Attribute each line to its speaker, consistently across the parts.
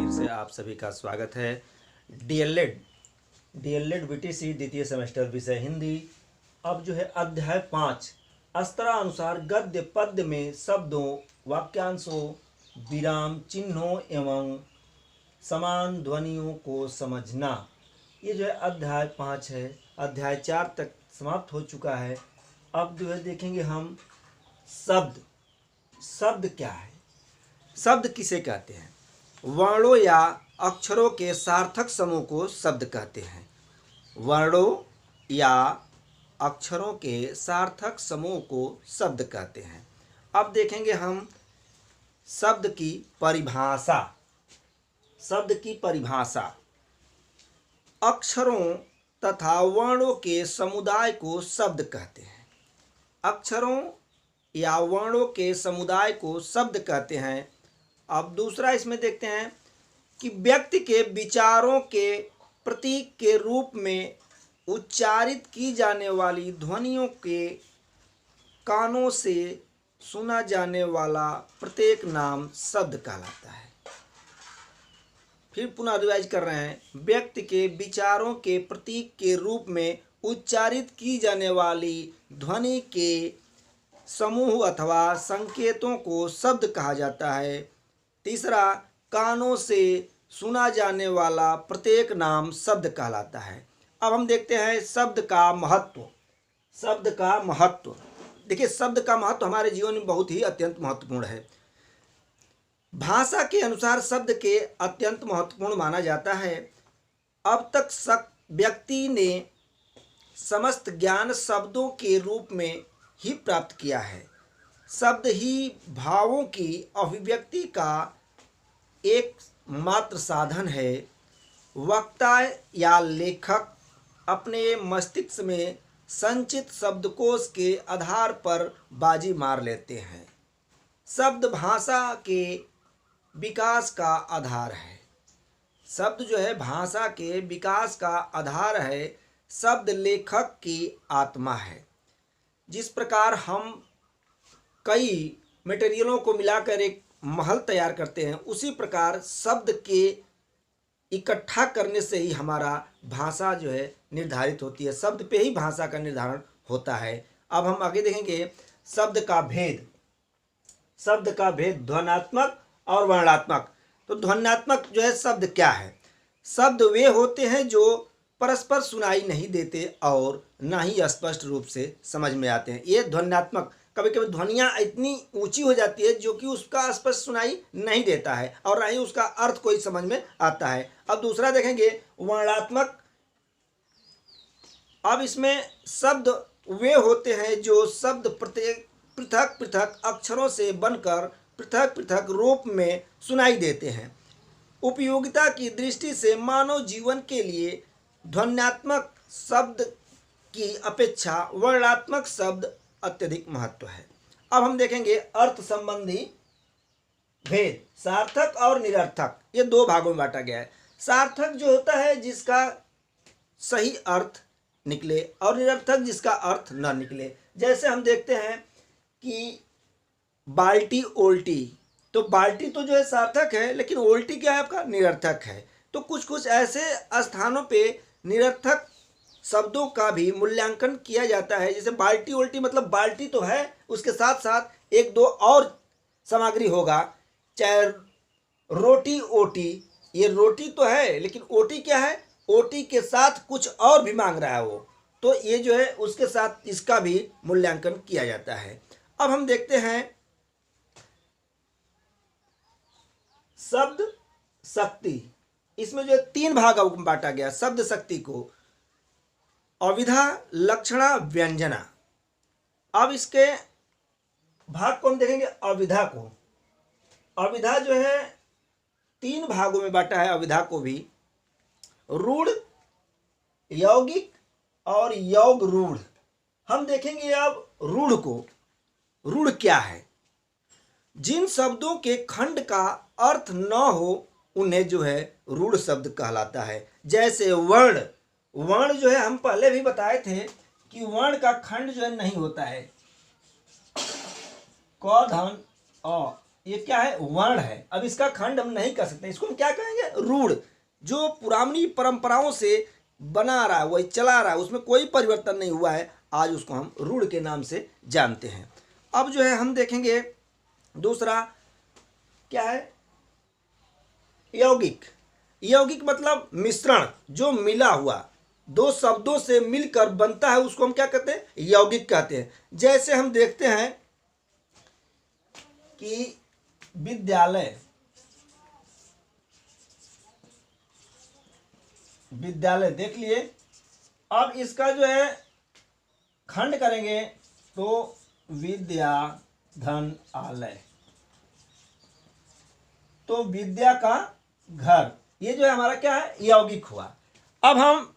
Speaker 1: फिर से आप सभी का स्वागत है। डीएलएड बीटीसी द्वितीय सेमेस्टर विषय हिंदी। अब जो है अध्याय 5 अस्त्रानुसार गद्य पद्य में शब्दों, वाक्यांशों, विराम चिन्हों एवं समान ध्वनियों को समझना। ये जो है अध्याय 5 है। अध्याय 4 तक समाप्त हो चुका है। अब जो है देखेंगे हम शब्द क्या है, शब्द किसे कहते हैं। वर्णों या अक्षरों के सार्थक समूह को शब्द कहते हैं। वर्णों या अक्षरों के सार्थक समूह को शब्द कहते हैं। अब देखेंगे हम शब्द की परिभाषा। शब्द की परिभाषा अक्षरों तथा वर्णों के समुदाय को शब्द कहते हैं। अक्षरों या वर्णों के समुदाय को शब्द कहते हैं। अब दूसरा इसमें देखते हैं कि व्यक्ति के विचारों के प्रतीक के रूप में उच्चारित की जाने वाली ध्वनियों के कानों से सुना जाने वाला प्रत्येक नाम शब्द कहलाता है। फिर पुनः रिवाइज कर रहे हैं। व्यक्ति के विचारों के प्रतीक के रूप में उच्चारित की जाने वाली ध्वनि के समूह अथवा संकेतों को शब्द कहा जाता है। तीसरा, कानों से सुना जाने वाला प्रत्येक नाम शब्द कहलाता है। अब हम देखते हैं शब्द का महत्व। शब्द का महत्व देखिए, शब्द का महत्व हमारे जीवन में बहुत ही अत्यंत महत्वपूर्ण है। भाषा के अनुसार शब्द के अत्यंत महत्वपूर्ण माना जाता है। अब तक व्यक्ति ने समस्त ज्ञान शब्दों के रूप में ही प्राप्त किया है। शब्द ही भावों की अभिव्यक्ति का एक मात्र साधन है। वक्ता या लेखक अपने मस्तिष्क में संचित शब्दकोश के आधार पर बाजी मार लेते हैं। शब्द भाषा के विकास का आधार है। शब्द जो है भाषा के विकास का आधार है। शब्द लेखक की आत्मा है। जिस प्रकार हम कई मटेरियलों को मिलाकर एक महल तैयार करते हैं, उसी प्रकार शब्द के इकट्ठा करने से ही हमारा भाषा जो है निर्धारित होती है। शब्द पे ही भाषा का निर्धारण होता है। अब हम आगे देखेंगे शब्द का भेद। शब्द का भेद ध्वन्यात्मक और वर्णनात्मक। तो ध्वन्यात्मक जो है शब्द क्या है? शब्द वे होते हैं जो परस्पर सुनाई नहीं देते और ना ही स्पष्ट रूप से समझ में आते हैं। ये ध्वन्यात्मक, कभी कभी ध्वनियाँ इतनी ऊंची हो जाती है जो कि उसका स्पष्ट सुनाई नहीं देता है और ना ही उसका अर्थ कोई समझ में आता है। अब दूसरा देखेंगे वर्णनात्मक। अब इसमें शब्द वे होते हैं जो शब्द प्रत्येक पृथक पृथक अक्षरों से बनकर पृथक पृथक रूप में सुनाई देते हैं। उपयोगिता की दृष्टि से मानव जीवन के लिए ध्वन्यात्मक शब्द की अपेक्षा वर्णनात्मक शब्द अत्यधिक महत्व है। अब हम देखेंगे अर्थ संबंधी भेद। सार्थक और निरर्थक, ये दो भागों में बांटा गया है। सार्थक जो होता है जिसका सही अर्थ निकले और निरर्थक जिसका अर्थ न निकले। जैसे हम देखते हैं कि बाल्टी उल्टी, तो बाल्टी तो जो है सार्थक है, लेकिन उल्टी क्या है आपका? निरर्थक है। तो कुछ कुछ ऐसे स्थानों पे निरर्थक शब्दों का भी मूल्यांकन किया जाता है। जैसे बाल्टी उल्टी, मतलब बाल्टी तो है, उसके साथ साथ एक दो और सामग्री होगा। चाहे रोटी ओटी, ये रोटी तो है लेकिन ओटी क्या है? ओटी के साथ कुछ और भी मांग रहा है वो, तो ये जो है उसके साथ इसका भी मूल्यांकन किया जाता है। अब हम देखते हैं शब्द शक्ति। इसमें जो है 3 भागों में बांटा गया शब्द शक्ति को। अविधा, लक्षणा, व्यंजना। अब इसके भाग को हम देखेंगे अविधा को। अविधा जो है 3 भागों में बांटा है। अविधा को भी रूढ़, यौगिक और योग रूढ़। हम देखेंगे अब रूढ़ को। रूढ़ क्या है? जिन शब्दों के खंड का अर्थ न हो उन्हें जो है रूढ़ शब्द कहलाता है। जैसे वर्ण। वर्ण जो है हम पहले भी बताए थे कि वर्ण का खंड जो है नहीं होता है। क धन अ, ये क्या है, वर्ण है। अब इसका खंड हम नहीं कर सकते, इसको हम क्या कहेंगे, रूढ़। जो पुरानी परंपराओं से बना रहा है, वही चला रहा है, उसमें कोई परिवर्तन नहीं हुआ है, आज उसको हम रूढ़ के नाम से जानते हैं। अब जो है हम देखेंगे दूसरा क्या है, यौगिक। यौगिक मतलब मिश्रण, जो मिला हुआ दो शब्दों से मिलकर बनता है, उसको हम क्या कहते हैं, यौगिक कहते हैं। जैसे हम देखते हैं कि विद्यालय, विद्यालय देख लिए। अब इसका जो है खंड करेंगे तो विद्या धन आलय, तो विद्या का घर, ये जो है हमारा क्या है, यौगिक हुआ। अब हम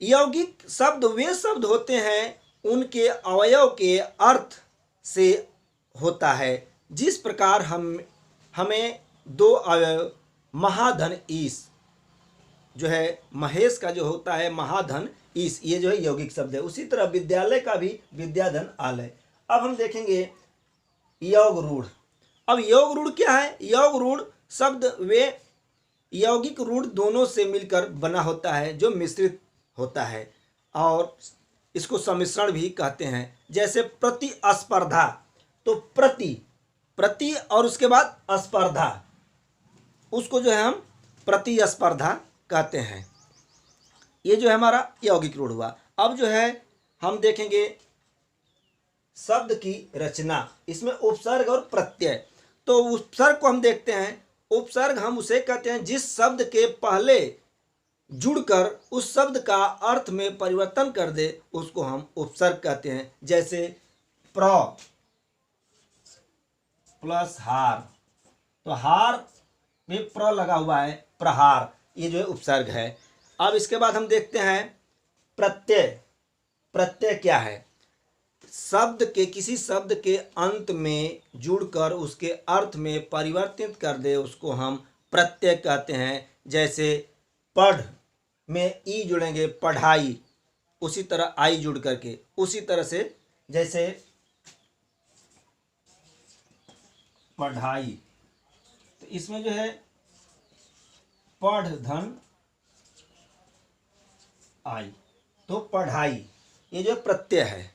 Speaker 1: यौगिक शब्द वे शब्द होते हैं उनके अवयव के अर्थ से होता है। जिस प्रकार हमें दो अवयव महाधन ईश, जो है महेश का जो होता है महाधन ईश, ये जो है यौगिक शब्द है। उसी तरह विद्यालय का भी विद्याधन आलय। अब हम देखेंगे योग रूढ़। अब योग रूढ़ क्या है, योग रूढ़ शब्द वे यौगिक रूढ़ दोनों से मिलकर बना होता है, जो मिश्रित होता है, और इसको सम्मिश्रण भी कहते हैं। जैसे प्रतिस्पर्धा, तो प्रति और उसके बाद स्पर्धा, उसको जो है हम प्रतिस्पर्धा कहते हैं। ये जो है हमारा यौगिक रूढ़ हुआ। अब जो है हम देखेंगे शब्द की रचना, इसमें उपसर्ग और प्रत्यय। तो उपसर्ग को हम देखते हैं, उपसर्ग हम उसे कहते हैं जिस शब्द के पहले जुड़कर उस शब्द का अर्थ में परिवर्तन कर दे, उसको हम उपसर्ग कहते हैं। जैसे प्र प्लस हार, तो हार में प्र लगा हुआ है, प्रहार, ये जो है उपसर्ग है। अब इसके बाद हम देखते हैं प्रत्यय। प्रत्यय क्या है, शब्द के, किसी शब्द के अंत में जुड़कर उसके अर्थ में परिवर्तित कर दे, उसको हम प्रत्यय कहते हैं। जैसे पढ़ में ई जुड़ेंगे, पढ़ाई, उसी तरह आई जुड़ करके, उसी तरह से जैसे पढ़ाई, तो इसमें जो है पढ़ धन आई, तो पढ़ाई, ये जो प्रत्यय है।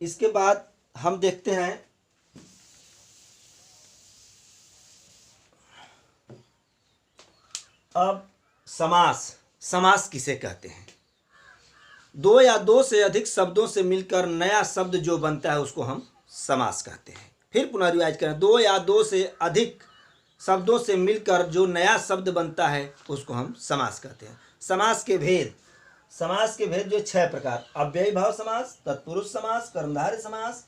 Speaker 1: इसके बाद हम देखते हैं अब समास। समास किसे कहते हैं, दो या दो से अधिक शब्दों से मिलकर नया शब्द जो बनता है उसको हम समास कहते हैं। फिर पुनः रिवाइज करें, दो या दो से अधिक शब्दों से मिलकर जो नया शब्द बनता है उसको हम समास कहते हैं। समास के भेद, समास के भेद जो 6 प्रकार, अव्ययी भाव समास, तत्पुरुष समास, कर्मधारय समास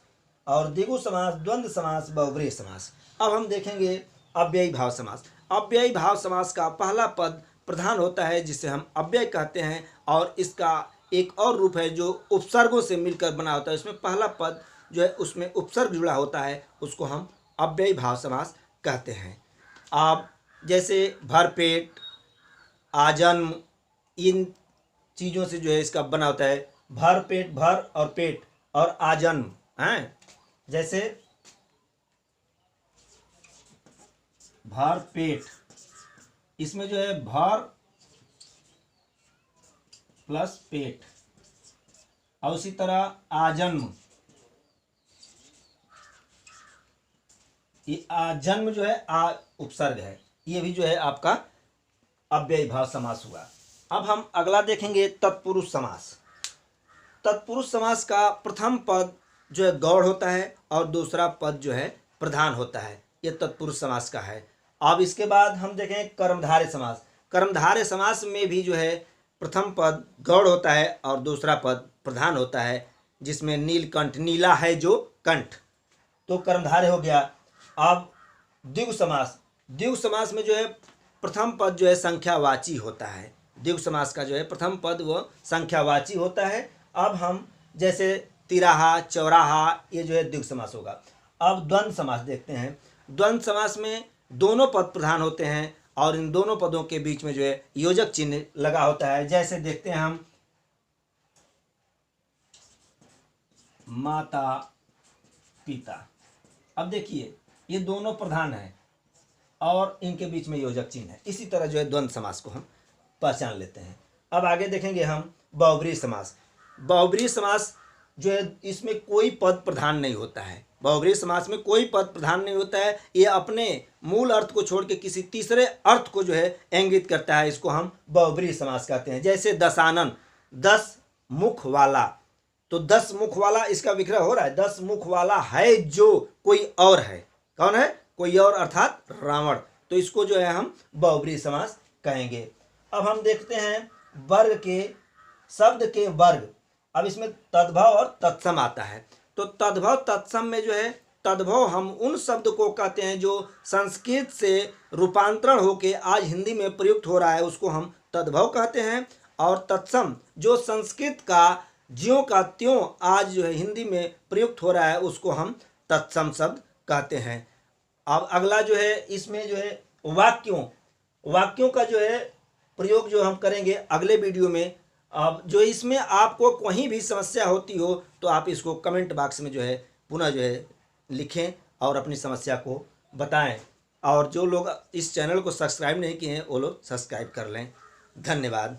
Speaker 1: और द्विगु समास, द्वंद्व समास, बहुब्रीहि समास। अब हम देखेंगे अव्ययी भाव समास। अव्ययी भाव समास का पहला पद प्रधान होता है, जिसे हम अव्यय कहते हैं, और इसका एक और रूप है जो उपसर्गों से मिलकर बना होता है। इसमें पहला पद जो है उसमें उपसर्ग जुड़ा होता है, उसको हम अव्ययी भाव समास कहते हैं। आप जैसे भरपेट, आजन्म, इन चीज़ों से जो है इसका बना होता है। भर पेट, भर और पेट और आजन्म हैं। जैसे भर पेट, इसमें जो है भर प्लस पेट, और उसी तरह आजन्म, ये आजन्म जो है आ उपसर्ग है, ये भी जो है आपका अव्ययी भाव समास हुआ। अब हम अगला देखेंगे तत्पुरुष समास। तत्पुरुष समास का प्रथम पद जो है गौड़ होता है और दूसरा पद जो है प्रधान होता है, ये तत्पुरुष समास का है। अब इसके बाद हम देखें कर्मधारय समास। कर्मधारय समास में भी जो है प्रथम पद गौड़ होता है और दूसरा पद प्रधान होता है, जिसमें नीलकंठ, नीला है जो कंठ, तो कर्मधारय हो गया। अब द्विगु समास, द्विगु समास में जो है प्रथम पद जो है संख्यावाची होता है। द्विगु समास का जो है प्रथम पद वो संख्यावाची होता है। अब हम जैसे तिराहा, चौराहा, ये जो है द्विगु समास होगा। अब द्वंद्व समास देखते हैं। द्वंद्व समास में दोनों पद प्रधान होते हैं और इन दोनों पदों के बीच में जो है योजक चिन्ह लगा होता है। जैसे देखते हैं हम माता पिता, अब देखिए ये दोनों प्रधान हैं और इनके बीच में योजक चिन्ह है। इसी तरह जो है द्वंद्व समास को हम पहचान लेते हैं। अब आगे देखेंगे हम बहुब्रीहि समास। बहुब्रीहि समास जो है इसमें कोई पद प्रधान नहीं होता है। बहुब्रीहि समास में कोई पद प्रधान नहीं होता है। ये अपने मूल अर्थ को छोड़ के किसी तीसरे अर्थ को जो है इंगित करता है। इसको हम बहुब्रीहि समास कहते हैं। जैसे दशानन, 10 मुख वाला, तो 10 मुख वाला इसका विग्रह हो रहा है। 10 मुख वाला है जो कोई और है। कौन है? कोई और, अर्थात रावण। तो इसको जो है हम बहुब्रीहि समास कहेंगे। अब हम देखते हैं वर्ग के, शब्द के वर्ग। अब इसमें तद्भव और तत्सम आता है। तो तद्भव तत्सम में जो है, तद्भव हम उन शब्द को कहते हैं जो संस्कृत से रूपांतरण होके आज हिंदी में प्रयुक्त हो रहा है, उसको हम तद्भव कहते हैं। और तत्सम जो संस्कृत का ज्यों का त्यों आज जो है हिंदी में प्रयुक्त हो रहा है, उसको हम तत्सम शब्द कहते हैं। अब अगला जो है इसमें जो है वाक्यों का जो है प्रयोग जो हम करेंगे अगले वीडियो में। अब जो इसमें आपको कहीं भी समस्या होती हो तो आप इसको कमेंट बॉक्स में जो है पुनः जो है लिखें और अपनी समस्या को बताएं। और जो लोग इस चैनल को सब्सक्राइब नहीं किए हैं वो लोग सब्सक्राइब कर लें। धन्यवाद।